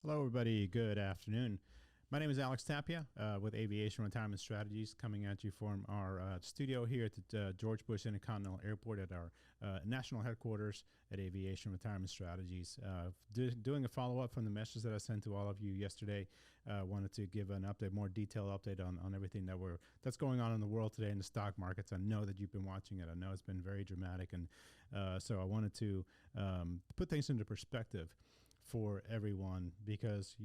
Hello, everybody. Good afternoon. My name is Alex Tapia with Aviation Retirement Strategies, coming at you from our studio here at the George Bush Intercontinental Airport at our national headquarters at Aviation Retirement Strategies. Doing a follow-up from the message that I sent to all of you yesterday. Wanted to give an update, more detailed update on everything that's going on in the world today in the stock markets. I know that you've been watching it. I know it's been very dramatic, and so I wanted to put things into perspective for everyone, because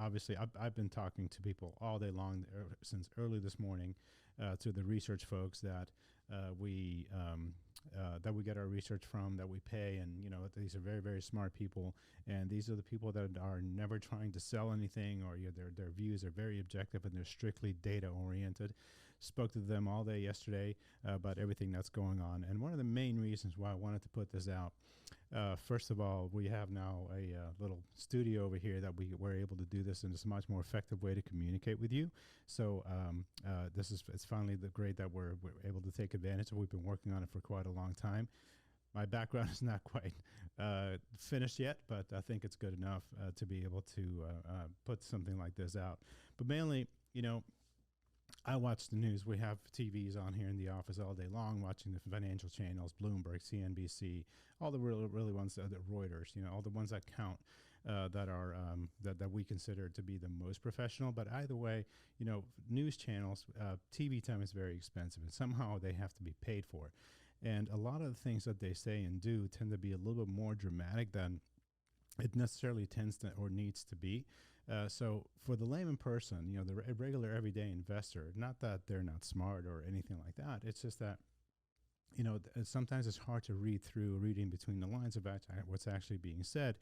obviously I've been talking to people all day long since early this morning, to the research folks that we get our research from, that we pay, and these are very, very smart people, and these are the people that are never trying to sell anything, or their views are very objective and they're strictly data oriented. Spoke to them all day yesterday about everything that's going on, and one of the main reasons why I wanted to put this out, first of all, we have now a little studio over here that we're able to do this in a much more effective way to communicate with you. So it's finally great that we're able to take advantage of. We've been working on it for quite a long time. My background is not quite finished yet, but I think it's good enough to be able to put something like this out. But mainly, I watch the news. We have TVs on here in the office all day long, watching the financial channels, Bloomberg, CNBC, all the really ones, the Reuters, all the ones that count, that are that we consider to be the most professional. But either way, news channels, TV time is very expensive, and somehow they have to be paid for. And a lot of the things that they say and do tend to be a little bit more dramatic than it necessarily tends to or needs to be. So for the layman person, the regular everyday investor, not that they're not smart or anything like that. It's just that, sometimes it's hard to reading between the lines about what's actually being said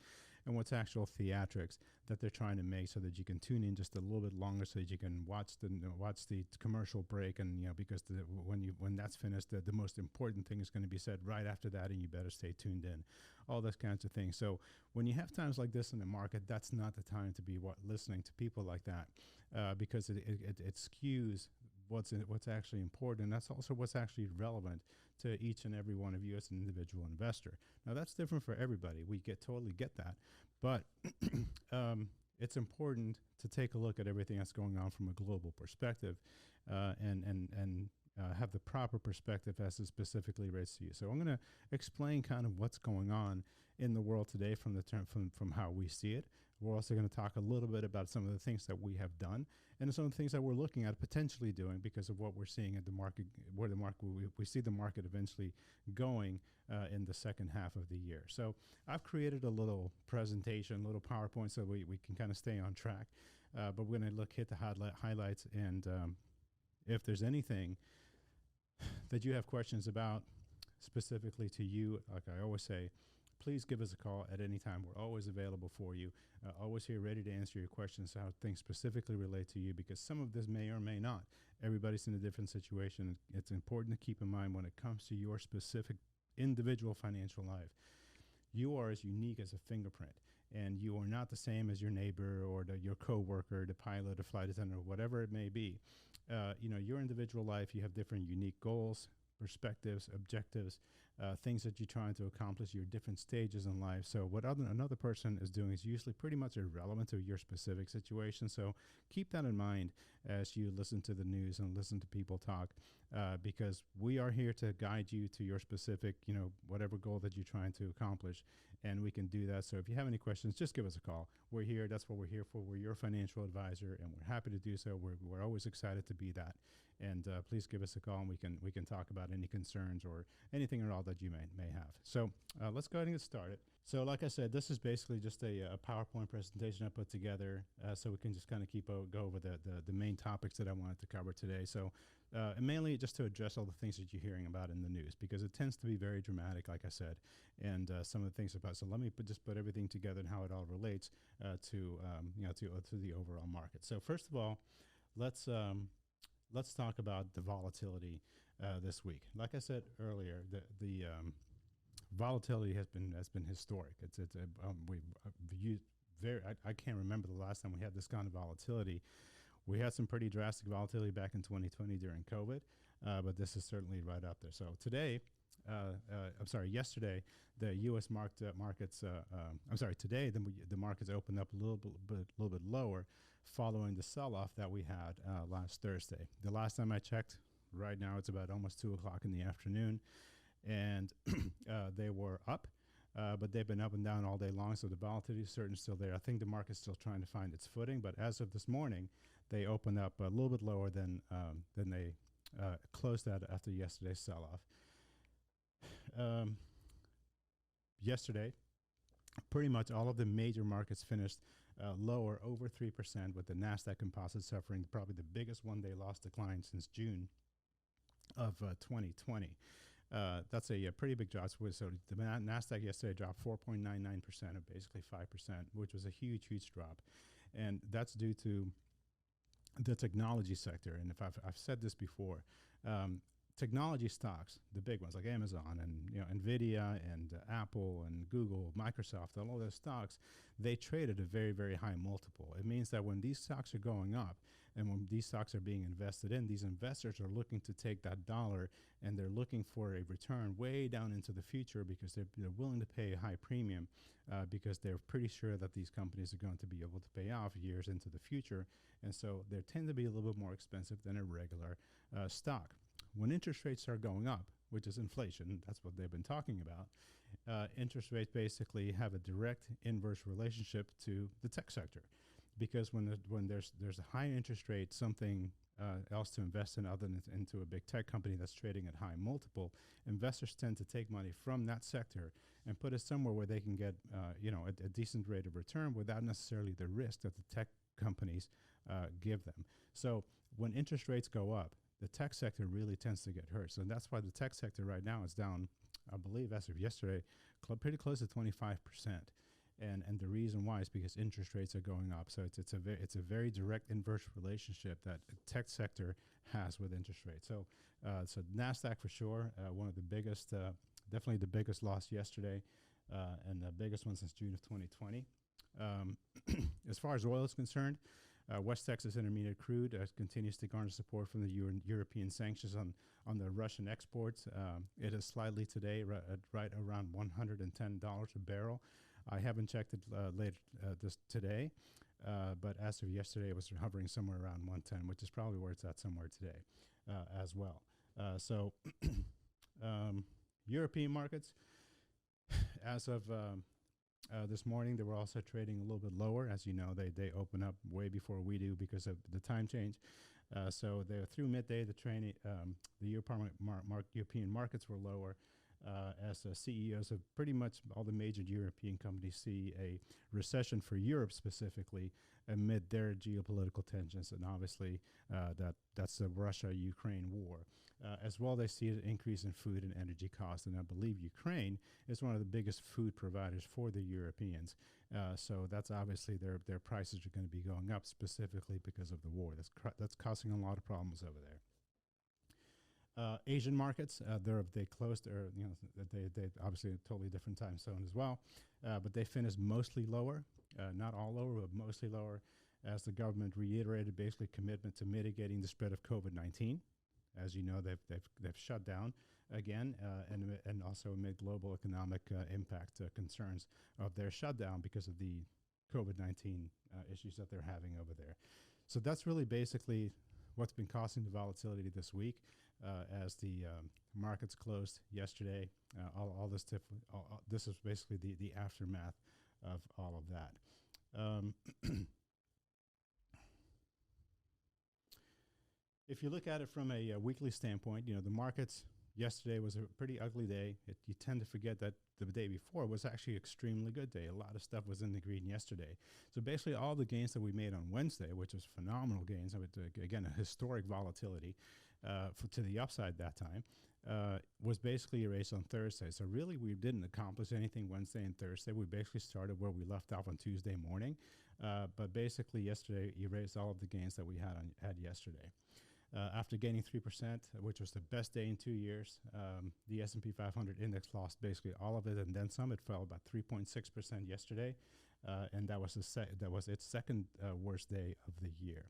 and what's actual theatrics that they're trying to make, so that you can tune in just a little bit longer, so that you can watch the commercial break, and because when that's finished, the most important thing is going to be said right after that, and you better stay tuned in, all those kinds of things. So when you have times like this in the market, that's not the time to be listening to people like that, because it skews what's actually important, and that's also what's actually relevant to each and every one of you as an individual investor. Now, that's different for everybody. We totally get that, but it's important to take a look at everything that's going on from a global perspective, and have the proper perspective as it specifically relates to you. So I'm going to explain kind of what's going on in the world today from how we see it. We're also going to talk a little bit about some of the things that we have done and some of the things that we're looking at potentially doing because of what we're seeing at the market, we see the market eventually going in the second half of the year. So I've created a little presentation, a little PowerPoint, so we can kind of stay on track. But we're going to hit the highlights, and if there's anything that you have questions about specifically to you, like I always say, please give us a call at any time. We're always available for you, always here ready to answer your questions, how things specifically relate to you, because some of this may or may not. Everybody's in a different situation. It's important to keep in mind when it comes to your specific individual financial life. You are as unique as a fingerprint, and you are not the same as your neighbor or your coworker, the pilot, the flight attendant, or whatever it may be. Your individual life, you have different unique goals, perspectives, objectives, things that you're trying to accomplish, your different stages in life. So what another person is doing is usually pretty much irrelevant to your specific situation. So keep that in mind as you listen to the news and listen to people talk, because we are here to guide you to your specific, whatever goal that you're trying to accomplish, and we can do that. So if you have any questions, just give us a call. We're here. That's what we're here for. We're your financial advisor, and we're happy to do so. We're always excited to be that. And please give us a call, and we can talk about any concerns or anything at all that you may have. So let's go ahead and get started. So like I said, this is basically just a PowerPoint presentation I put together, so we can just kind of go over the main topics that I wanted to cover today. So and mainly just to address all the things that you're hearing about in the news, because it tends to be very dramatic, like I said, and some of the things about. So let me just put everything together and how it all relates to the overall market. So first of all, let's talk about the volatility this week. Like I said earlier, the volatility has been historic. I can't remember the last time we had this kind of volatility. We had some pretty drastic volatility back in 2020 during COVID, but this is certainly right up there. So today, yesterday, the U.S. today the markets opened up a little bit lower, following the sell-off that we had last Thursday. The last time I checked, right now it's about almost 2 o'clock in the afternoon, and they were up, but they've been up and down all day long. So the volatility is certainly still there. I think the market's still trying to find its footing, but as of this morning, they opened up a little bit lower than they closed at after yesterday's sell-off. Yesterday, pretty much all of the major markets finished lower, over 3%, with the NASDAQ composite suffering probably the biggest one-day loss decline since June of 2020. That's a pretty big drop. So the NASDAQ yesterday dropped 4.99%, or basically 5%, which was a huge, huge drop. And that's due to the technology sector. And if I've said this before, technology stocks, the big ones like Amazon and Nvidia and Apple and Google, Microsoft, all of those stocks, they trade at a very, very high multiple. It means that when these stocks are going up and when these stocks are being invested in, these investors are looking to take that dollar and they're looking for a return way down into the future, because they're willing to pay a high premium because they're pretty sure that these companies are going to be able to pay off years into the future. And so they tend to be a little bit more expensive than a regular stock. When interest rates are going up, which is inflation, that's what they've been talking about, interest rates basically have a direct inverse relationship to the tech sector. Because when there's a high interest rate, something else to invest in other than into a big tech company that's trading at high multiple, investors tend to take money from that sector and put it somewhere where they can get a decent rate of return without necessarily the risk that the tech companies give them. So when interest rates go up, the tech sector really tends to get hurt. So that's why the tech sector right now is down, I believe, as of yesterday, pretty close to 25%. And the reason why is because interest rates are going up. So it's a very direct inverse relationship that the tech sector has with interest rates. So NASDAQ for sure, one of the biggest, definitely the biggest loss yesterday, and the biggest one since June of 2020. As far as oil is concerned, West Texas Intermediate crude continues to garner support from the European sanctions on the Russian exports. It is slightly today right around $110 a barrel. I haven't checked it today, but as of yesterday, it was hovering somewhere around 110, which is probably where it's at somewhere today as well. European markets, as of this morning, they were also trading a little bit lower. As you know, they open up way before we do because of the time change. So they're through midday. The European markets were lower. As CEOs of pretty much all the major European companies see a recession for Europe specifically amid their geopolitical tensions, and obviously that's the Russia-Ukraine war. As well, they see an increase in food and energy costs, and I believe Ukraine is one of the biggest food providers for the Europeans. So that's obviously their prices are going to be going up specifically because of the war. That's causing a lot of problems over there. Asian markets, they closed, or they obviously a totally different time zone as well, but they finished mostly lower, not all lower, but mostly lower, as the government reiterated basically commitment to mitigating the spread of COVID-19. As you know, they've shut down again, and also amid global economic impact concerns of their shutdown because of the COVID-19 issues that they're having over there. So that's really basically what's been causing the volatility this week. As the markets closed yesterday, this is basically the aftermath of all of that. If you look at it from a weekly standpoint, the markets yesterday was a pretty ugly day. You tend to forget that the day before was actually an extremely good day. A lot of stuff was in the green yesterday. So basically all the gains that we made on Wednesday, which was phenomenal gains, again, a historic volatility to the upside that time, was basically erased on Thursday. So really we didn't accomplish anything Wednesday and Thursday. We basically started where we left off on Tuesday morning. But basically yesterday erased all of the gains that we had yesterday. After gaining 3%, which was the best day in 2 years, the S&P 500 index lost basically all of it and then some. It fell about 3.6% yesterday, and that was its second worst day of the year.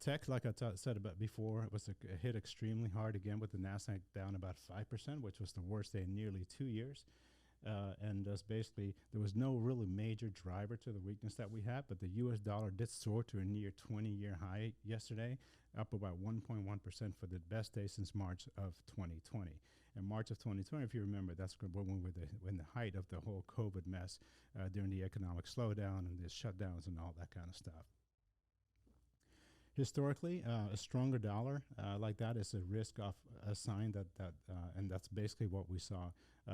Tech, like I said about before, it was hit extremely hard again with the Nasdaq down about 5%, which was the worst day in nearly 2 years. And just basically, there was no really major driver to the weakness that we had, but the U.S. dollar did soar to a near 20-year high yesterday, up about 1.1% for the best day since March of 2020. And March of 2020, if you remember, that's when we were in the height of the whole COVID mess during the economic slowdown and the shutdowns and all that kind of stuff. Historically, a stronger dollar like that is a risk off a sign and that's basically what we saw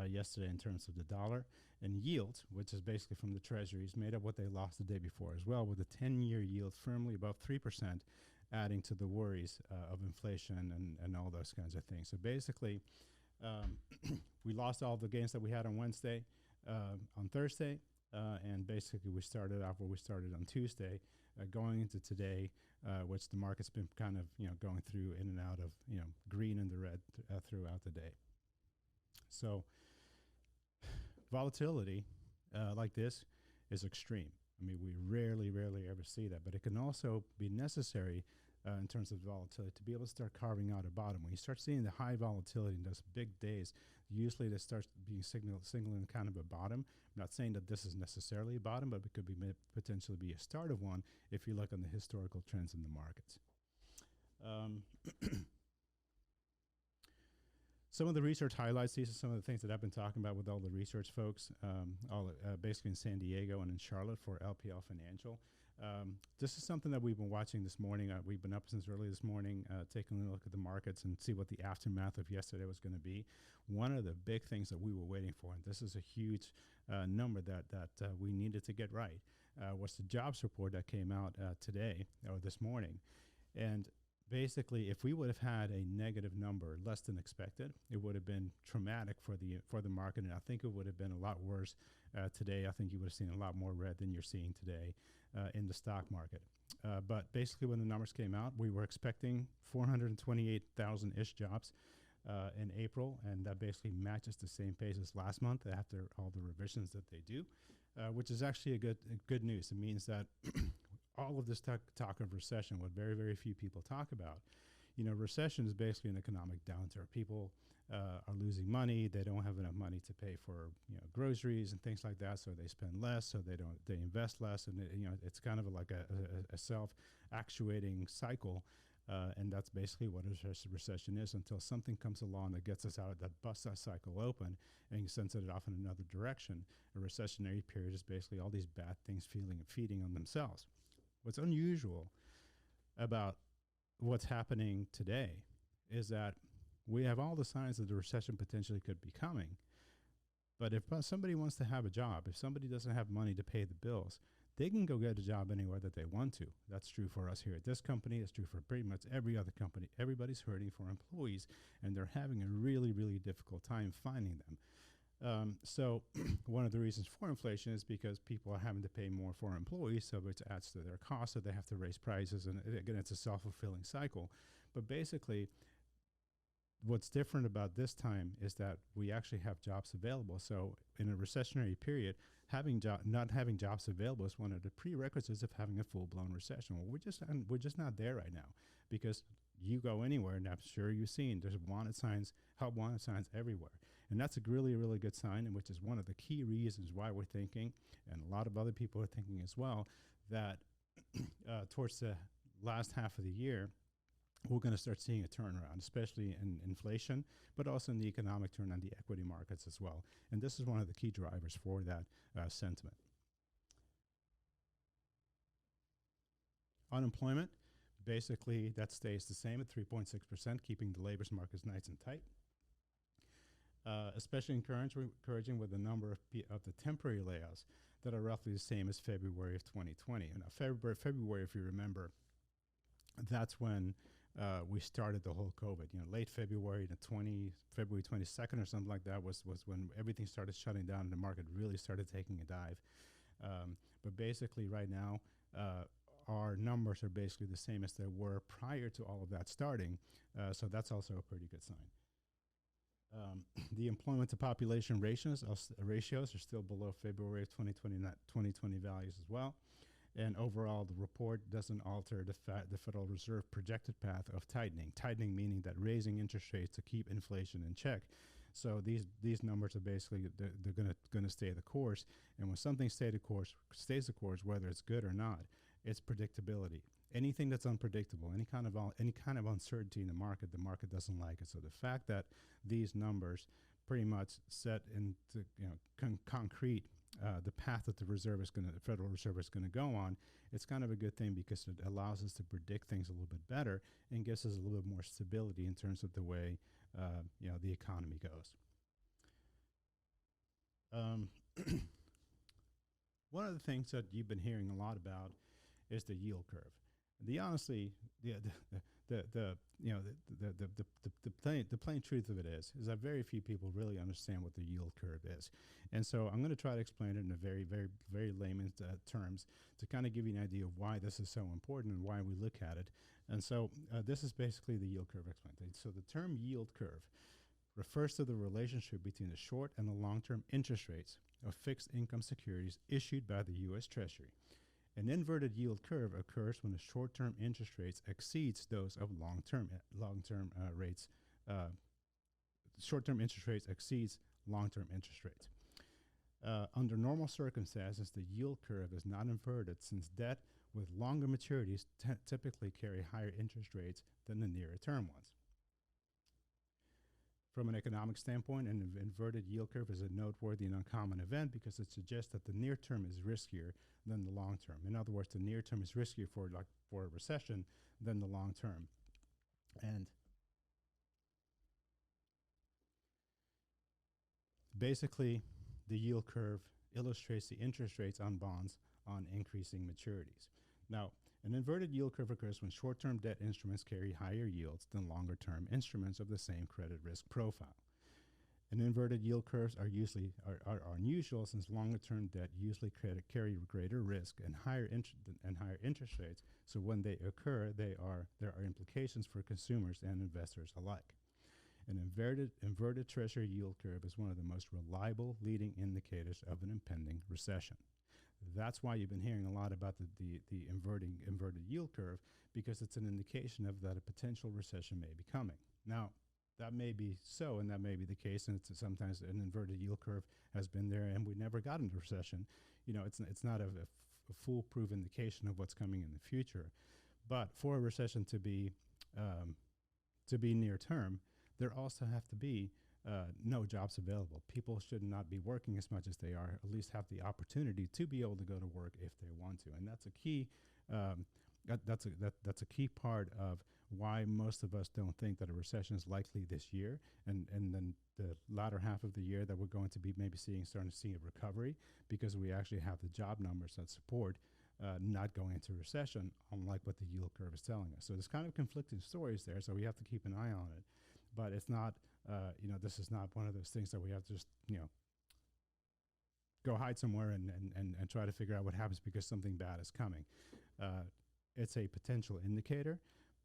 yesterday in terms of the dollar. And yield, which is basically from the treasuries, made up what they lost the day before as well, with a 10-year yield firmly above 3%, adding to the worries of inflation and all those kinds of things. So basically, we lost all the gains that we had on Wednesday, on Thursday, and basically we started off where we started on Tuesday, going into today, which the market's been kind of going through in and out of green and the red throughout the day. So volatility like this is extreme. I mean, we rarely ever see that, but it can also be necessary in terms of volatility to be able to start carving out a bottom. When you start seeing the high volatility in those big days, usually that starts being signaling kind of a bottom. I'm not saying that this is necessarily a bottom, but it could be potentially be a start of one if you look on the historical trends in the markets. Some of the research highlights, these are some of the things that I've been talking about with all the research folks, basically in San Diego and in Charlotte for LPL Financial. This is something that we've been watching this morning. We've been up since early this morning, taking a look at the markets and see what the aftermath of yesterday was going to be. One of the big things that we were waiting for, and this is a huge number that we needed to get right, was the jobs report that came out today or this morning. And basically, if we would have had a negative number, less than expected, it would have been traumatic for the market, and I think it would have been a lot worse today. I think you would have seen a lot more red than you're seeing today in the stock market. But basically, when the numbers came out, we were expecting 428,000-ish jobs in April, and that basically matches the same pace as last month after all the revisions that they do, which is actually a good news. It means that all of this talk of recession, what very few people talk about, recession is basically an economic downturn. People are losing money. They don't have enough money to pay for groceries and things like that, so they spend less. So they invest less, and it's kind of like a self-actuating cycle. And that's basically what a recession is, until something comes along that gets us out, that busts that cycle open and sends it off in another direction. A recessionary period is basically all these bad things feeding on themselves. What's unusual about what's happening today is that we have all the signs that the recession potentially could be coming. But if somebody wants to have a job, if somebody doesn't have money to pay the bills, they can go get a job anywhere that they want to. That's true for us here at this company. It's true for pretty much every other company. Everybody's hurting for employees, and they're having a really difficult time finding them. So one of the reasons for inflation is because people are having to pay more for employees, so it adds to their costs, so they have to raise prices, and again, it's a self-fulfilling cycle. But basically, what's different about this time is that we actually have jobs available. So in a recessionary period, not having jobs available is one of the prerequisites of having a full-blown recession. Well, we're just not there right now, because you go anywhere, and I'm sure you've seen there's help wanted signs everywhere. And that's a really good sign, and which is one of the key reasons why we're thinking, and a lot of other people are thinking as well, that towards the last half of the year, we're going to start seeing a turnaround, especially in inflation, but also in the economic turn on the equity markets as well. And this is one of the key drivers for that sentiment. Unemployment, basically, that stays the same at 3.6%, keeping the labor markets nice and tight. Especially encouraging with the number of the temporary layoffs that are roughly the same as February of 2020. And February, if you remember, that's when we started the whole COVID. Late February to February 22nd or something like that was when everything started shutting down and the market really started taking a dive. But basically, right now, our numbers are basically the same as they were prior to all of that starting. So that's also a pretty good sign. The employment to population ratios are still below February of 2020 values as well. And overall, the report doesn't alter the Federal Reserve projected path of tightening. Tightening meaning that raising interest rates to keep inflation in check. So these numbers are basically they're gonna stay the course. And when something stays the course, whether it's good or not, it's predictability. Anything that's unpredictable, any kind of uncertainty in the market doesn't like it. So the fact that these numbers pretty much set into concrete the path that the Federal Reserve is going to go on, it's kind of a good thing because it allows us to predict things a little bit better and gives us a little bit more stability in terms of the way the economy goes. One of the things that you've been hearing a lot about is the yield curve. The plain truth of it is that very few people really understand what the yield curve is. And so I'm going to try to explain it in a very, very, very layman's terms to kind of give you an idea of why this is so important and why we look at it. And so this is basically the yield curve explanation. So the term yield curve refers to the relationship between the short and the long-term interest rates of fixed income securities issued by the U.S. Treasury. An inverted yield curve occurs when the short-term interest rates exceeds those of long-term rates. Short-term interest rates exceeds long-term interest rates. Under normal circumstances, the yield curve is not inverted since debt with longer maturities typically carry higher interest rates than the nearer-term ones. From an economic standpoint, an inverted yield curve is a noteworthy and uncommon event because it suggests that the near term is riskier than the long term. In other words, the near term is riskier for a recession than the long term. And basically, the yield curve illustrates the interest rates on bonds on increasing maturities. Now, an inverted yield curve occurs when short-term debt instruments carry higher yields than longer-term instruments of the same credit risk profile. And inverted yield curves are unusual since longer-term debt usually carry greater risk and higher interest rates. So when they occur, there are implications for consumers and investors alike. An inverted Treasury yield curve is one of the most reliable leading indicators of an impending recession. That's why you've been hearing a lot about the inverted yield curve, because it's an indication of that a potential recession may be coming. Now, that may be so, and that may be the case, and it's sometimes an inverted yield curve has been there, and we never got into recession. It's not a foolproof indication of what's coming in the future. But for a recession to be near term, there also have to be no jobs available. People should not be working as much as they are, at least have the opportunity to be able to go to work if they want to. And that's a key that's a key part of why most of us don't think that a recession is likely this year, and then the latter half of the year that we're going to be maybe starting to see a recovery, because we actually have the job numbers that support not going into recession, unlike what the yield curve is telling us. So there's kind of conflicting stories there, so we have to keep an eye on it. But it's not, this is not one of those things that we have to just, go hide somewhere and try to figure out what happens because something bad is coming. It's a potential indicator,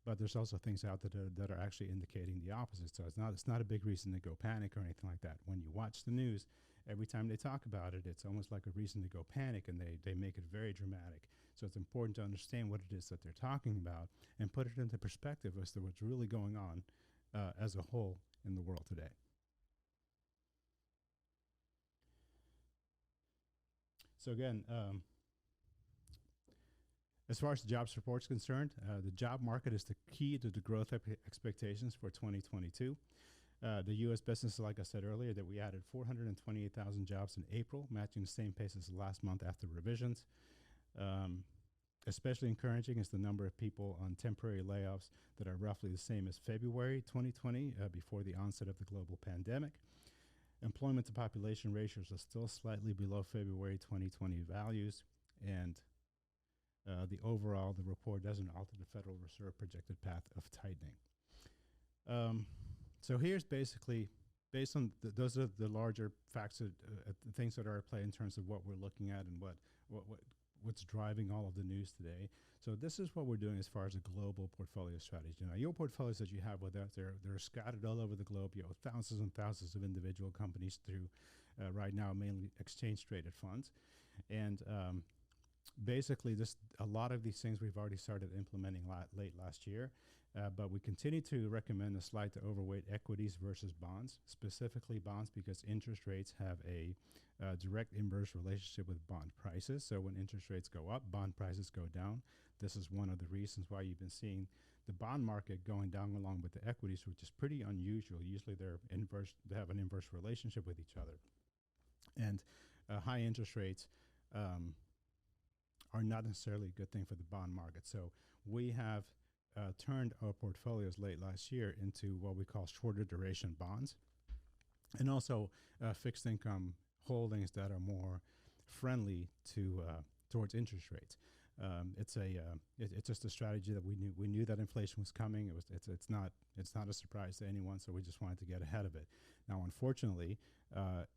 but there's also things out there that are actually indicating the opposite. So it's not a big reason to go panic or anything like that. When you watch the news, every time they talk about it, it's almost like a reason to go panic, and they make it very dramatic. So it's important to understand what it is that they're talking about and put it into perspective as to what's really going on as a whole in the world today. So again, as far as the jobs report is concerned, the job market is the key to the growth expectations for 2022. The U.S. business, like I said earlier, that we added 428,000 jobs in April, matching the same pace as last month after revisions. Especially encouraging is the number of people on temporary layoffs that are roughly the same as February 2020, before the onset of the global pandemic. Employment to population ratios are still slightly below February 2020 values, and the report doesn't alter the Federal Reserve projected path of tightening. So here's basically, based on those are the larger facts, the things that are at play in terms of what we're looking at and what's driving all of the news today. So this is what we're doing as far as a global portfolio strategy. Now, your portfolios that you have with us, they're scattered all over the globe. You have thousands and thousands of individual companies through right now mainly exchange traded funds, and basically, just a lot of these things we've already started implementing late last year, but we continue to recommend a slide to overweight equities versus bonds, specifically bonds, because interest rates have a direct inverse relationship with bond prices. So when interest rates go up, bond prices go down. This is one of the reasons why you've been seeing the bond market going down along with the equities, which is pretty unusual. Usually they have an inverse relationship with each other. And high interest rates are not necessarily a good thing for the bond market. So we have turned our portfolios late last year into what we call shorter duration bonds, and also fixed income holdings that are more friendly to towards interest rates. It's just a strategy that we knew that inflation was coming. It's not a surprise to anyone. So we just wanted to get ahead of it. Now, unfortunately,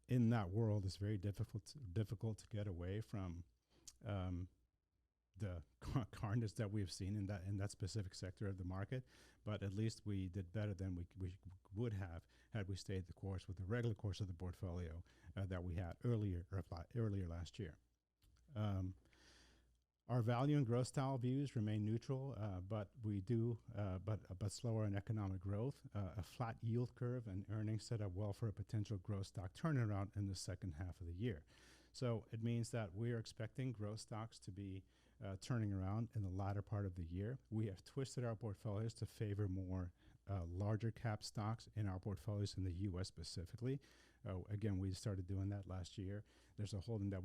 in that world, it's very difficult to get away from the carnage that we've seen in that specific sector of the market. But at least we did better than we would have had we stayed the course with the regular course of the portfolio that we had earlier last year. Our value and growth style views remain neutral, but slower in economic growth. A flat yield curve and earnings set up well for a potential growth stock turnaround in the second half of the year. So it means that we are expecting growth stocks to be turning around in the latter part of the year. We have twisted our portfolios to favor more larger cap stocks in our portfolios in the U.S. specifically. Again, we started doing that last year. There's a holding that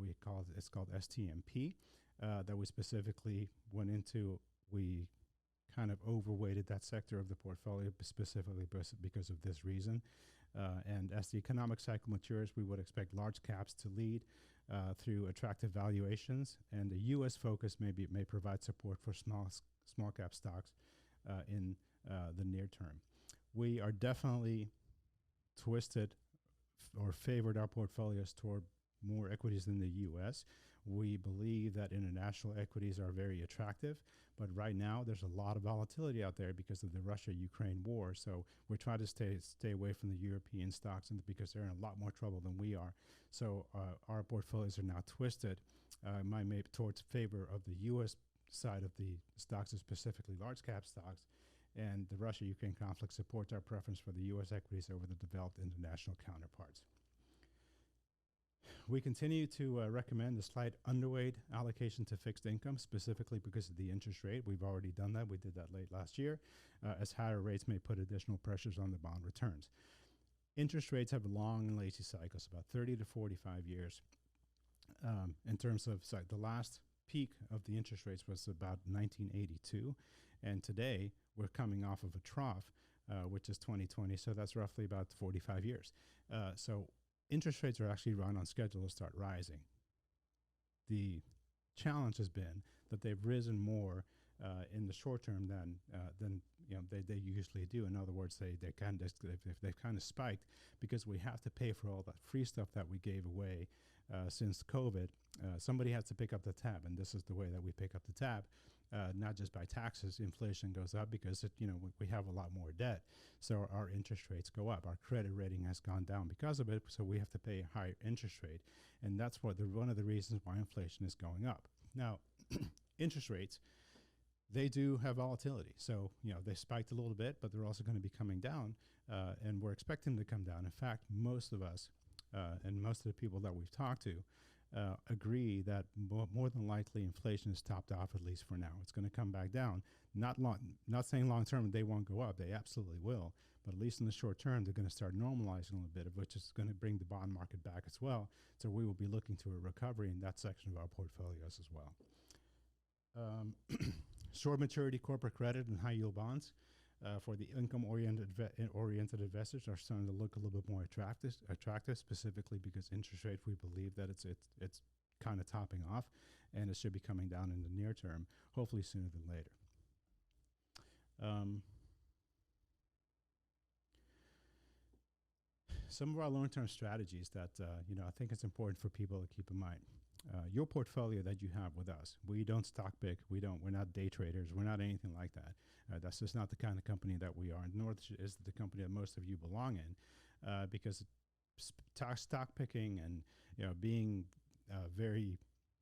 it's called STMP that we specifically went into. We kind of overweighted that sector of the portfolio specifically because of this reason. And as the economic cycle matures, we would expect large caps to lead through attractive valuations, and the U.S. focus may provide support for small cap stocks in the near term. We are definitely twisted or favored our portfolios toward more equities in the U.S. We believe that international equities are very attractive, but right now there's a lot of volatility out there because of the Russia-Ukraine war. So we're trying to stay away from the European stocks because they're in a lot more trouble than we are. So our portfolios are now twisted, maybe towards favor of the U.S. side of the stocks, specifically large cap stocks. And the Russia-Ukraine conflict supports our preference for the U.S. equities over the developed international counterparts. We continue to recommend a slight underweight allocation to fixed income, specifically because of the interest rate. We've already done that. We did that late last year, as higher rates may put additional pressures on the bond returns. Interest rates have long and lazy cycles, about 30 to 45 years. In terms of the last peak of the interest rates was about 1982, and today we're coming off of a trough, which is 2020, so that's roughly about 45 years. So interest rates are actually on schedule to start rising. The challenge has been that they've risen more in the short term than they usually do. In other words, they've kind of spiked because we have to pay for all that free stuff that we gave away since COVID. Somebody has to pick up the tab, and this is the way that we pick up the tab. Not just by taxes, inflation goes up because we have a lot more debt, so our interest rates go up. Our credit rating has gone down because of it, so we have to pay a higher interest rate, and that's one of the reasons why inflation is going up. Now, interest rates, they do have volatility, so they spiked a little bit, but they're also going to be coming down, and we're expecting them to come down. In fact, most of us and most of the people that we've talked to agree that more than likely inflation is topped off, at least for now. It's going to come back down. Not saying long term they won't go up. They absolutely will. But at least in the short term, they're going to start normalizing a little bit, which is going to bring the bond market back as well. So we will be looking to a recovery in that section of our portfolios as well. Short maturity corporate credit and high yield bonds for the income-oriented investors are starting to look a little bit more attractive, specifically because interest rates, we believe that it's kind of topping off, and it should be coming down in the near term, hopefully sooner than later. Some of our long-term strategies that I think it's important for people to keep in mind. Your portfolio that you have with us, we don't stock pick. We're not day traders. We're not anything like that. That's just not the kind of company that we are, nor is the company that most of you belong in, because stock picking and being very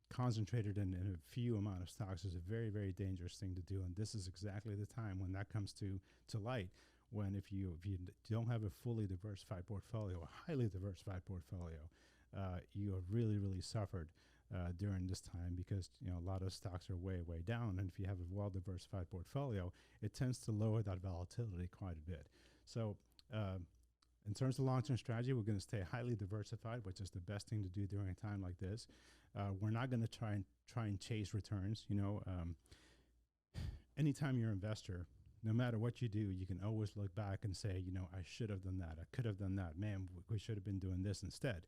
concentrated in a few amount of stocks is a very, very dangerous thing to do. And this is exactly the time when that comes to light. When if you don't have a fully diversified portfolio, a highly diversified portfolio, you have really, really suffered during this time, because a lot of stocks are way, way down. And if you have a well diversified portfolio, it tends to lower that volatility quite a bit. So in terms of long-term strategy, we're going to stay highly diversified, which is the best thing to do during a time like this. We're not going to try and chase returns. Anytime you're an investor, no matter what you do, you can always look back and say, I should have done that. I could have done that. Man, we should have been doing this instead.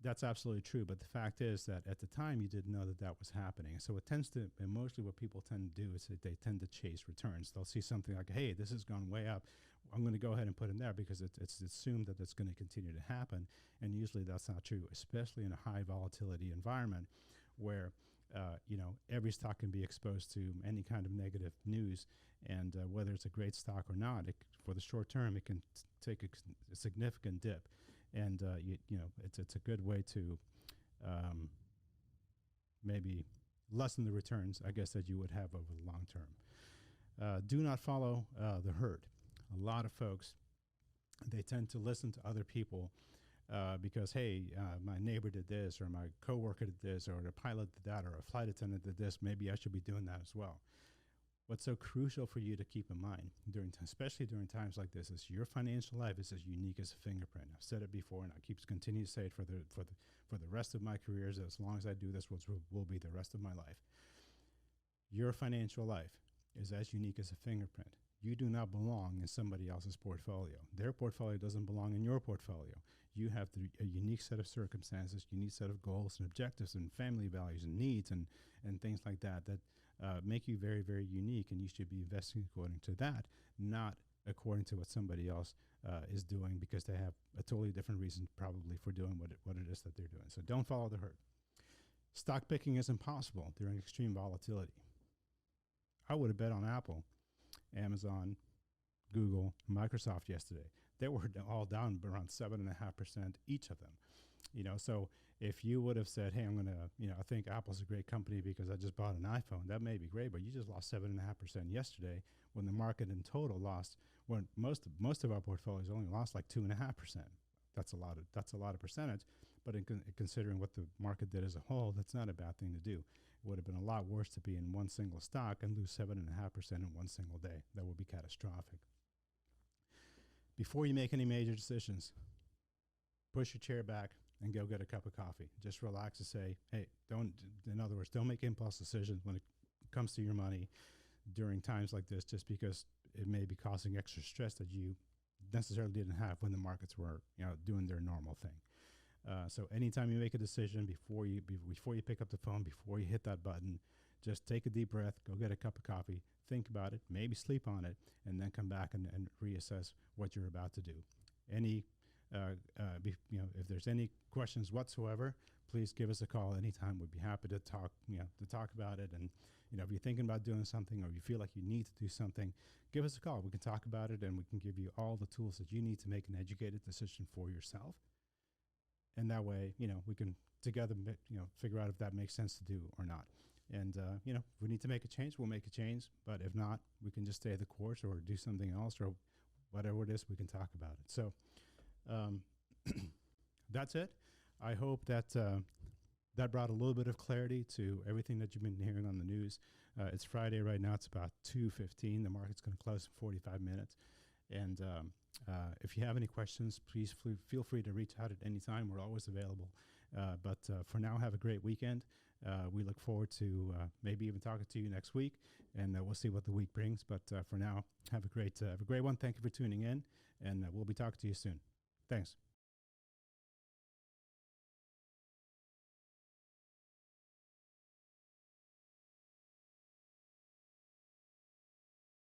That's absolutely true. But the fact is that at the time, you didn't know that that was happening. So it tends to, and mostly what people tend to do is that they tend to chase returns. They'll see something like, hey, this has gone way up. I'm going to go ahead and put in there because it's assumed that it's going to continue to happen. And usually that's not true, especially in a high volatility environment where, every stock can be exposed to any kind of negative news. And whether it's a great stock or not, for the short term, it can take a significant dip. And, it's a good way to maybe lessen the returns, I guess, that you would have over the long term. Do not follow the herd. A lot of folks, they tend to listen to other people because, hey, my neighbor did this, or my coworker did this, or the pilot did that, or a flight attendant did this. Maybe I should be doing that as well. What's so crucial for you to keep in mind, especially during times like this, is your financial life is as unique as a fingerprint. I've said it before, and I continue to say it for the rest of my career. As long as I do this, which will be the rest of my life. Your financial life is as unique as a fingerprint. You do not belong in somebody else's portfolio. Their portfolio doesn't belong in your portfolio. You have a unique set of circumstances, unique set of goals and objectives and family values and needs and things like that make you very, very unique, and you should be investing according to that, not according to what somebody else is doing, because they have a totally different reason probably for doing what it is that they're doing. So don't follow the herd. Stock picking is impossible during extreme volatility. I would have bet on Apple, Amazon, Google, Microsoft yesterday. They were all down around 7.5% each of them. So if you would have said, hey, I'm going to, I think Apple's a great company because I just bought an iPhone, that may be great, but you just lost 7.5% yesterday when the market in total lost, when most of our portfolios only lost like 2.5%. That's a lot of percentage, but in considering what the market did as a whole, that's not a bad thing to do. It would have been a lot worse to be in one single stock and lose 7.5% in one single day. That would be catastrophic. Before you make any major decisions, push your chair back and go get a cup of coffee. Just relax and say, hey, in other words, don't make impulse decisions when it comes to your money during times like this, just because it may be causing extra stress that you necessarily didn't have when the markets were, doing their normal thing. So anytime you make a decision, before you pick up the phone, before you hit that button, just take a deep breath, go get a cup of coffee, think about it, maybe sleep on it, and then come back and reassess what you're about to do. If there's any questions whatsoever, please give us a call anytime. We'd be happy to talk about it. And, if you're thinking about doing something, or you feel like you need to do something, give us a call. We can talk about it, and we can give you all the tools that you need to make an educated decision for yourself. And that way, we can together, figure out if that makes sense to do or not. And, if we need to make a change, we'll make a change. But if not, we can just stay the course or do something else, or whatever it is, we can talk about it. So that's it. I hope that that brought a little bit of clarity to everything that you've been hearing on the news. It's Friday right now. It's about 2:15. The market's going to close in 45 minutes. And if you have any questions, please feel free to reach out at any time. We're always available. But for now, have a great weekend. We look forward to maybe even talking to you next week, and we'll see what the week brings. But for now, have a great one. Thank you for tuning in, and we'll be talking to you soon. Thanks.